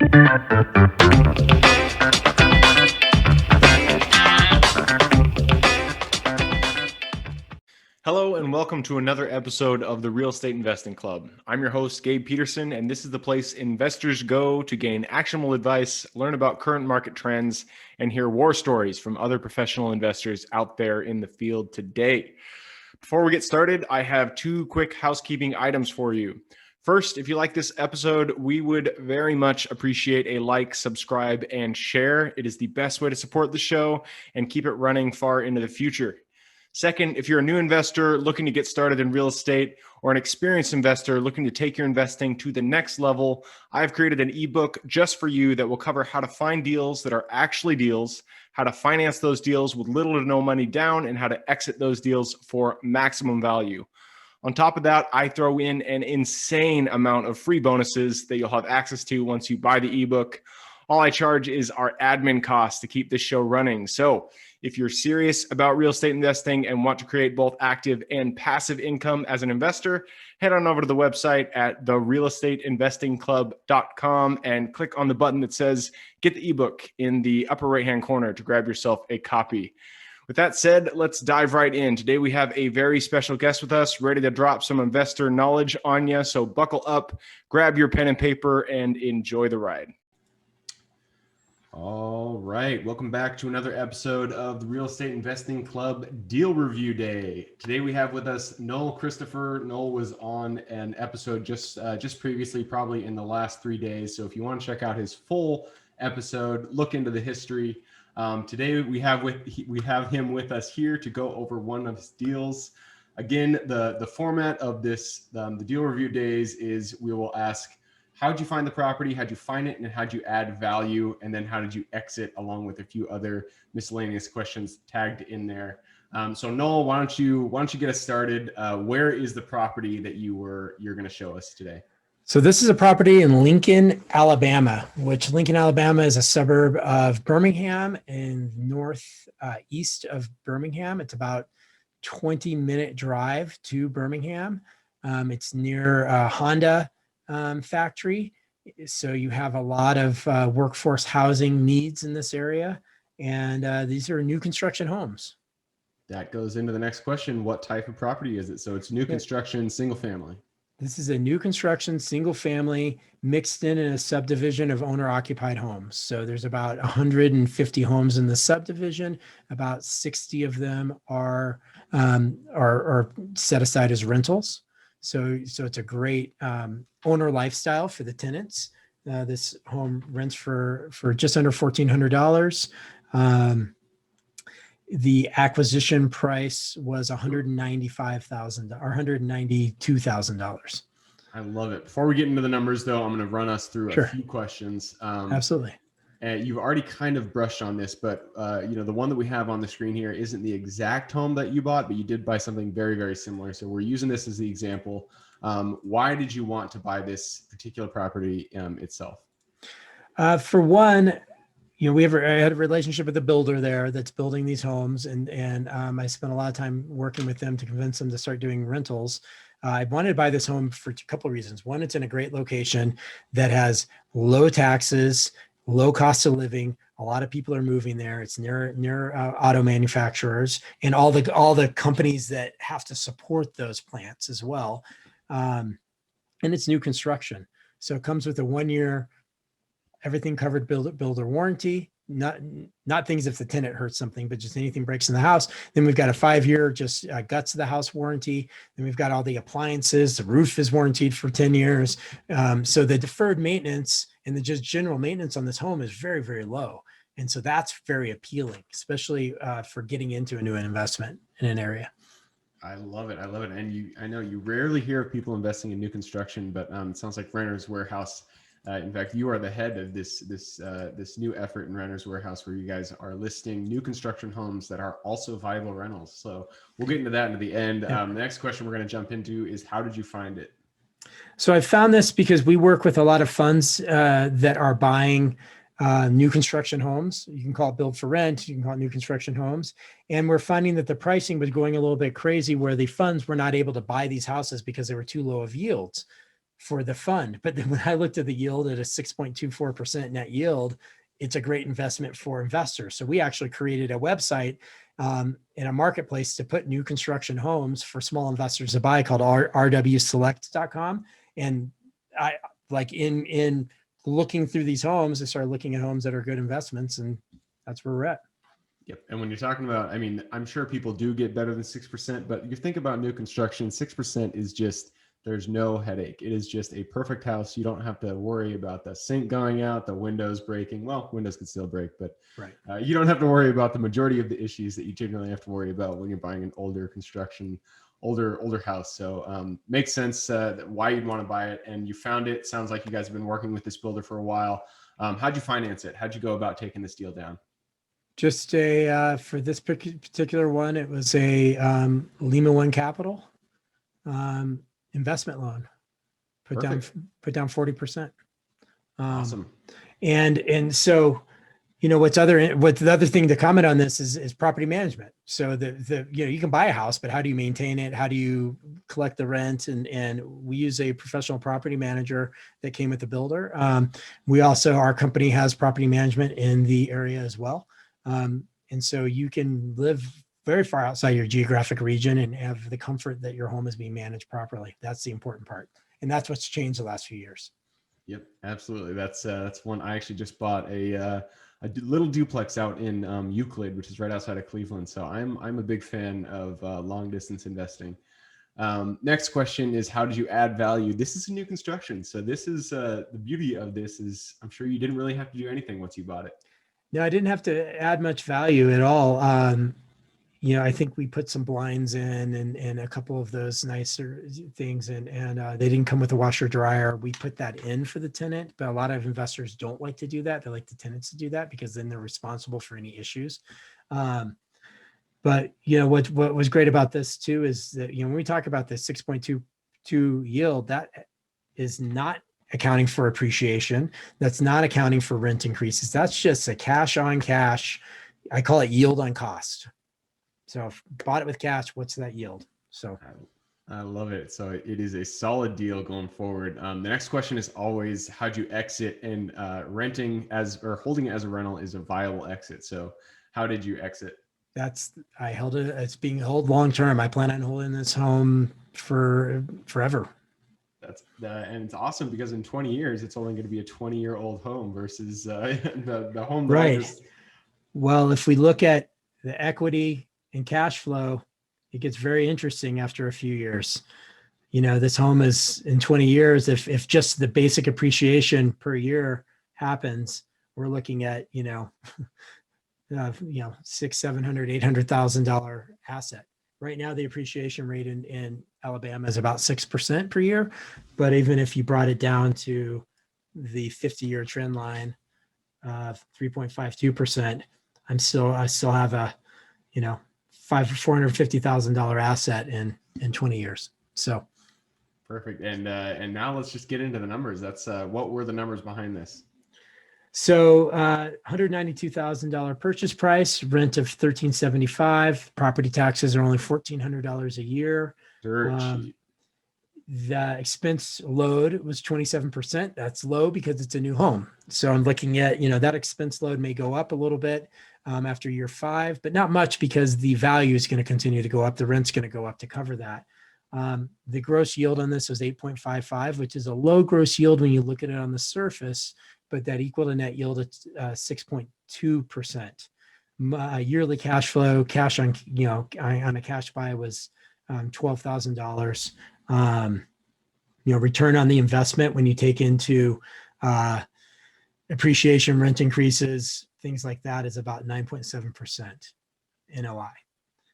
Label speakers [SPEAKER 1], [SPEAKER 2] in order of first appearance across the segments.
[SPEAKER 1] Hello and welcome to another episode of the Real Estate Investing Club. I'm your host, Gabe Peterson, and this is the place investors go to gain actionable advice, learn about current market trends, and hear war stories from other professional investors out there in the field today. Before we get started, I have two quick housekeeping items for you. First, if you like this episode, we would very much appreciate a like, subscribe, and share. It is the best way to support the show and keep it running far into the future. Second, if you're a new investor looking to get started in real estate or an experienced investor looking to take your investing to the next level, I've created an ebook just for you that will cover how to find deals that are actually deals, how to finance those deals with little to no money down, and how to exit those deals for maximum value. On top of that, I throw in an insane amount of free bonuses that you'll have access to once you buy the ebook. All I charge is our admin costs to keep this show running. So if you're serious about real estate investing and want to create both active and passive income as an investor, head on over to the website at therealestateinvestingclub.com and click on the button that says get the ebook in the upper right-hand corner to grab yourself a copy. With that said, let's dive right in. Today we have a very special guest with us, ready to drop some investor knowledge on you. So buckle up, grab your pen and paper, and enjoy the ride. All right. Welcome back to another episode of the Real Estate Investing Club Deal Review Day. Today we have with us Noel Christopher. Noel was on an episode just previously, probably in the last 3 days. So if you want to check out his full episode, look into the history. Today we have him with us here to go over one of his deals. Again, the format of this, the Deal Review Days is we will ask, how'd you find the property? How'd you find it? And how'd you add value? And then how did you exit, along with a few other miscellaneous questions tagged in there. So Noel, why don't you get us started? Where is the property that you're going to show us today?
[SPEAKER 2] So this is a property in Lincoln, Alabama, which Lincoln, Alabama is a suburb of Birmingham and northeast of Birmingham. It's about 20-minute drive to Birmingham. It's near Honda factory. So you have a lot of workforce housing needs in this area. And these are new construction homes.
[SPEAKER 1] That goes into the next question. What type of property is it? So it's new construction, single family.
[SPEAKER 2] This is a new construction, single family, mixed in a subdivision of owner occupied homes. So there's about 150 homes in the subdivision. About 60 of them are set aside as rentals. So it's a great owner lifestyle for the tenants. This home rents for just under $1,400. The acquisition price was $192,000.
[SPEAKER 1] I love it. Before we get into the numbers, though, I'm going to run us through a few questions.
[SPEAKER 2] Absolutely.
[SPEAKER 1] You've already kind of brushed on this, but the one that we have on the screen here isn't the exact home that you bought, but you did buy something very, very similar. So we're using this as the example. Why did you want to buy this particular property itself?
[SPEAKER 2] For one, I had a relationship with the builder there that's building these homes, and I spent a lot of time working with them to convince them to start doing rentals. I wanted to buy this home for a couple of reasons. One, it's in a great location that has low taxes, low cost of living. A lot of people are moving there. It's near auto manufacturers and all the companies that have to support those plants as well. And it's new construction. So it comes with a 1-year, everything covered builder warranty, not things if the tenant hurts something, but just anything breaks in the house. Then we've got a 5-year just guts of the house warranty. Then we've got all the appliances. The roof is warranted for 10 years. So the deferred maintenance and the just general maintenance on this home is very, very low. And so that's very appealing, especially for getting into a new investment in an area.
[SPEAKER 1] I love it. And I know you rarely hear of people investing in new construction, but it sounds like Renter's Warehouse. In fact, you are the head of this new effort in Renter's Warehouse, where you guys are listing new construction homes that are also viable rentals. So we'll get into that in the end. The next question we're going to jump into is, how did you find it?
[SPEAKER 2] So I found this because we work with a lot of funds that are buying new construction homes. You can call it build for rent. You can call it new construction homes. And we're finding that the pricing was going a little bit crazy, where the funds were not able to buy these houses because they were too low of yields. for the fund. But then when I looked at the yield at a 6.24% net yield, it's a great investment for investors. So we actually created a website in a marketplace to put new construction homes for small investors to buy called rwselect.com. And I like in looking through these homes, I started looking at homes that are good investments, and that's where we're at.
[SPEAKER 1] Yep. And when you're talking about, I mean, I'm sure people do get better than 6%, but you think about new construction, 6% is just, there's no headache. It is just a perfect house. You don't have to worry about the sink going out, the windows breaking. Well, windows can still break, but
[SPEAKER 2] right.
[SPEAKER 1] You don't have to worry about the majority of the issues that you generally have to worry about when you're buying an older construction, older house. So makes sense why you'd want to buy it. And you found it. Sounds like you guys have been working with this builder for a while. How'd you finance it? How'd you go about taking this deal down?
[SPEAKER 2] Just for this particular one, it was a Lima One Capital investment loan. Put down 40%.
[SPEAKER 1] Awesome.
[SPEAKER 2] And so, what's the other thing to comment on this is property management. So you can buy a house, but how do you maintain it? How do you collect the rent? And we use a professional property manager that came with the builder. Our company has property management in the area as well. And so you can live very far outside your geographic region and have the comfort that your home is being managed properly. That's the important part. And that's what's changed the last few years.
[SPEAKER 1] Yep, absolutely. That's one. I actually just bought a little duplex out in Euclid, which is right outside of Cleveland. So I'm a big fan of long distance investing. Next question is, how did you add value? This is a new construction. So this is the beauty of this is I'm sure you didn't really have to do anything once you bought it.
[SPEAKER 2] No, I didn't have to add much value at all. I think we put some blinds in and a couple of those nicer things, and they didn't come with a washer dryer. We put that in for the tenant, but a lot of investors don't like to do that. They like the tenants to do that because then they're responsible for any issues. But what was great about this too is that when we talk about the 6.22 yield, that is not accounting for appreciation. That's not accounting for rent increases. That's just a cash on cash. I call it yield on cost. So if you bought it with cash, what's that yield? So
[SPEAKER 1] I love it. So it is a solid deal going forward. The next question is always, how'd you exit? And holding it as a rental is a viable exit. So how did you exit?
[SPEAKER 2] I held it. It's being held long term. I plan on holding this home for forever.
[SPEAKER 1] And it's awesome because in 20 years, it's only going to be a 20-year-old home versus the home.
[SPEAKER 2] Right. Well, if we look at the equity and cash flow, it gets very interesting after a few years. This home is in 20 years. If just the basic appreciation per year happens, we're looking at, $600,000, $700,000, $800,000 asset. Right now, the appreciation rate in Alabama is about 6% per year. But even if you brought it down to the 50-year trend line of 3.52%, I still have a, $450,000 asset in 20 years. So.
[SPEAKER 1] Perfect. And now let's just get into the numbers. That's what were the numbers behind this?
[SPEAKER 2] So $192,000 purchase price, rent of $1,375. Property taxes are only $1,400 a year. The expense load was 27%. That's low because it's a new home. So I'm looking at, that expense load may go up a little bit after year 5, but not much because the value is going to continue to go up. The rent's going to go up to cover that. The gross yield on this was 8.55, which is a low gross yield when you look at it on the surface, but that equal to net yield at 6.2%. Yearly cash flow, cash on a cash buy was $12,000. Return on the investment when you take into appreciation, rent increases, things like that is about 9.7% NOI.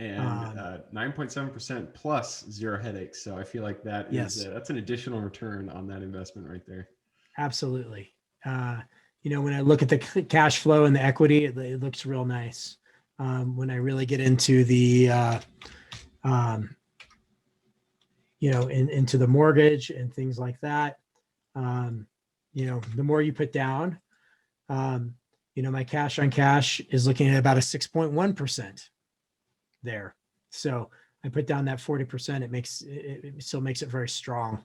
[SPEAKER 1] And 9.7% plus zero headaches. So I feel like that is that's an additional return on that investment right there.
[SPEAKER 2] Absolutely. When I look at the cash flow and the equity, it looks real nice. When I really get into the, into the mortgage and things like that, the more you put down, my cash on cash is looking at about a 6.1% there. So I put down that 40%. It still makes it very strong.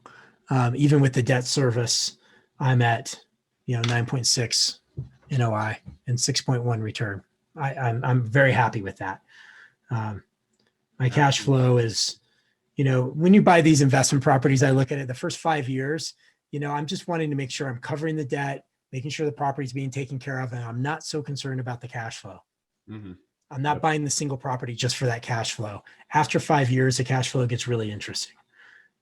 [SPEAKER 2] Even with the debt service, I'm at 9.6 NOI and 6.1 return. I'm very happy with that. My cash flow is, when you buy these investment properties, I look at it the first 5 years, I'm just wanting to make sure I'm covering the debt, making sure the property is being taken care of, and I'm not so concerned about the cash flow. Mm-hmm. I'm not buying the single property just for that cash flow. After 5 years, the cash flow gets really interesting.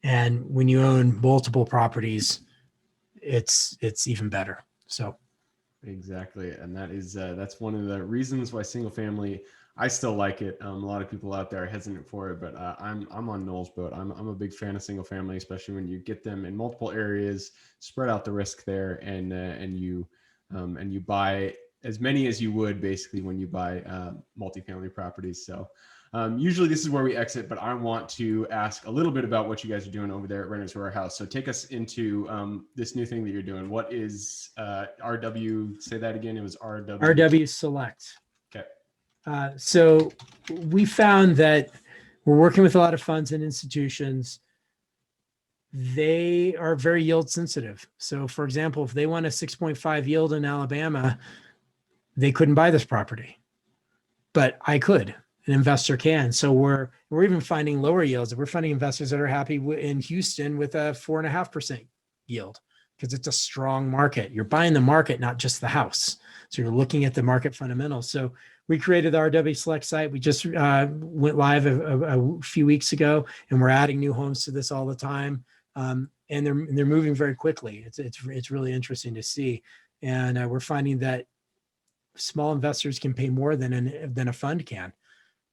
[SPEAKER 2] And when you own multiple properties, it's even better. So
[SPEAKER 1] exactly. And that's one of the reasons why single family, I still like it. A lot of people out there are hesitant for it, but I'm on Noel's boat. I'm a big fan of single family, especially when you get them in multiple areas, spread out the risk there, and you buy as many as you would basically when you buy multifamily properties. So usually this is where we exit, but I want to ask a little bit about what you guys are doing over there at Renters Warehouse. So take us into this new thing that you're doing. What is RW? Say that again. It was RW.
[SPEAKER 2] RW Select.
[SPEAKER 1] Okay.
[SPEAKER 2] So we found that we're working with a lot of funds and institutions. They are very yield sensitive. So for example, if they want a 6.5 yield in Alabama, they couldn't buy this property, but I could. An investor can. So we're even finding lower yields. We're finding investors that are happy in Houston with a 4.5% yield because it's a strong market. You're buying the market, not just the house. So you're looking at the market fundamentals. So we created the RW Select site. We just went live a few weeks ago, and we're adding new homes to this all the time. And they're moving very quickly. It's really interesting to see. And we're finding that small investors can pay more than a fund can.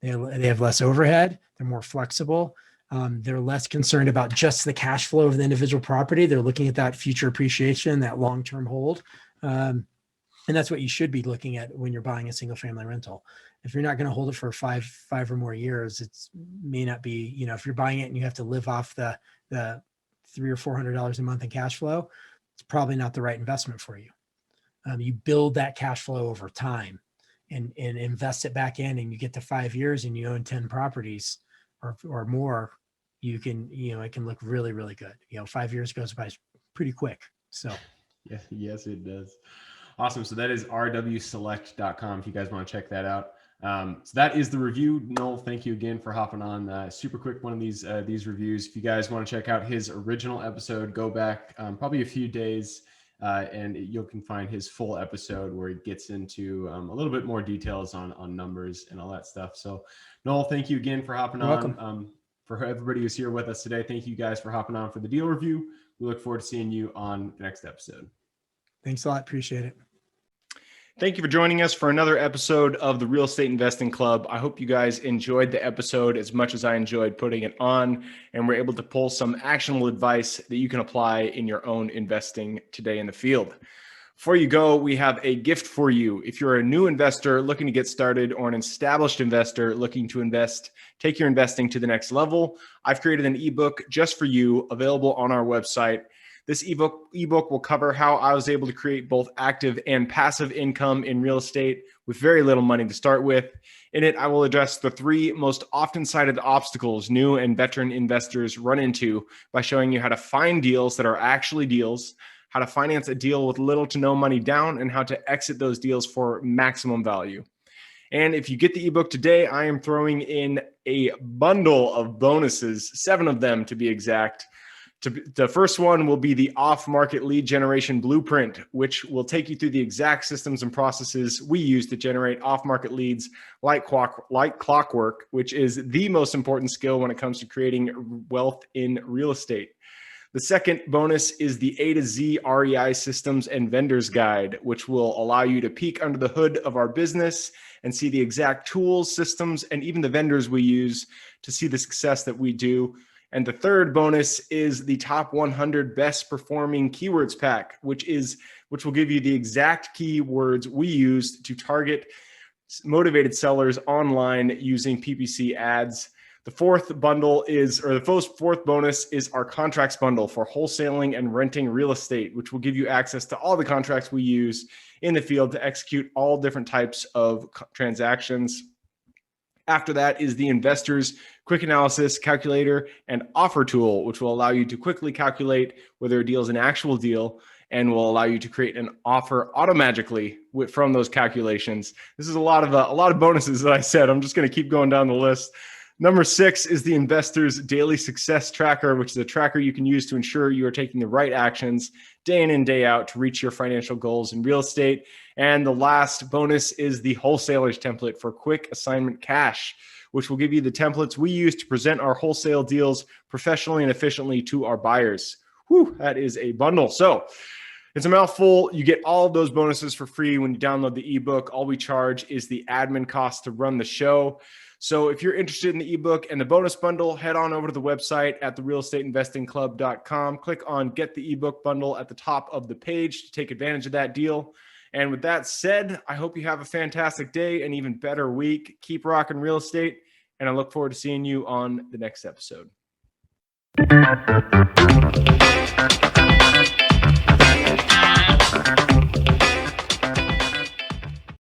[SPEAKER 2] They have less overhead. They're more flexible. They're less concerned about just the cash flow of the individual property. They're looking at that future appreciation, that long-term hold. And that's what you should be looking at when you're buying a single family rental. If you're not going to hold it for five or more years, it may not be, if you're buying it and you have to live off the $300 or $400 a month in cash flow, it's probably not the right investment for you. You build that cash flow over time and invest it back in, and you get to 5 years and you own 10 properties or more, it can look really, really good. 5 years goes by pretty quick. So
[SPEAKER 1] yeah, yes, it does. Awesome. So that is rwselect.com if you guys want to check that out. So that is the review. Noel, thank you again for hopping on. Super quick one of these reviews. If you guys want to check out his original episode, go back probably a few days and you can find his full episode where he gets into a little bit more details on numbers and all that stuff. So Noel, thank you again for hopping on. For everybody who's here with us today, thank you guys for hopping on for the deal review. We look forward to seeing you on the next episode.
[SPEAKER 2] Thanks a lot. Appreciate it.
[SPEAKER 1] Thank you for joining us for another episode of the Real Estate Investing Club. I hope you guys enjoyed the episode as much as I enjoyed putting it on, and we're able to pull some actionable advice that you can apply in your own investing today in the field. Before you go, we have a gift for you. If you're a new investor looking to get started or an established investor looking to take your investing to the next level, I've created an ebook just for you, available on our website. This ebook will cover how I was able to create both active and passive income in real estate with very little money to start with. In it, I will address the 3 most often cited obstacles new and veteran investors run into by showing you how to find deals that are actually deals, how to finance a deal with little to no money down, and how to exit those deals for maximum value. And if you get the ebook today, I am throwing in a bundle of bonuses, 7 of them to be exact. The first one will be the off-market lead generation blueprint, which will take you through the exact systems and processes we use to generate off-market leads like clockwork, which is the most important skill when it comes to creating wealth in real estate. The second bonus is the A to Z REI systems and vendors guide, which will allow you to peek under the hood of our business and see the exact tools, systems, and even the vendors we use to see the success that we do. And the third bonus is the top 100 best performing keywords pack, which will give you the exact keywords we use to target motivated sellers online using PPC ads. The fourth bonus is our contracts bundle for wholesaling and renting real estate, which will give you access to all the contracts we use in the field to execute all different types of transactions. After that is the investors quick analysis calculator, and offer tool, which will allow you to quickly calculate whether a deal is an actual deal and will allow you to create an offer automagically from those calculations. This is a lot of bonuses that I said. I'm just going to keep going down the list. Number 6 is the Investor's Daily Success Tracker, which is a tracker you can use to ensure you are taking the right actions day in and day out to reach your financial goals in real estate. And the last bonus is the Wholesaler's Template for quick assignment cash, which will give you the templates we use to present our wholesale deals professionally and efficiently to our buyers. Whew, that is a bundle. So it's a mouthful. You get all of those bonuses for free when you download the ebook. All we charge is the admin cost to run the show. So if you're interested in the ebook and the bonus bundle, head on over to the website at therealestateinvestingclub.com. Click on Get the Ebook Bundle at the top of the page to take advantage of that deal. And with that said, I hope you have a fantastic day, an even better week. Keep rocking real estate, and I look forward to seeing you on the next episode.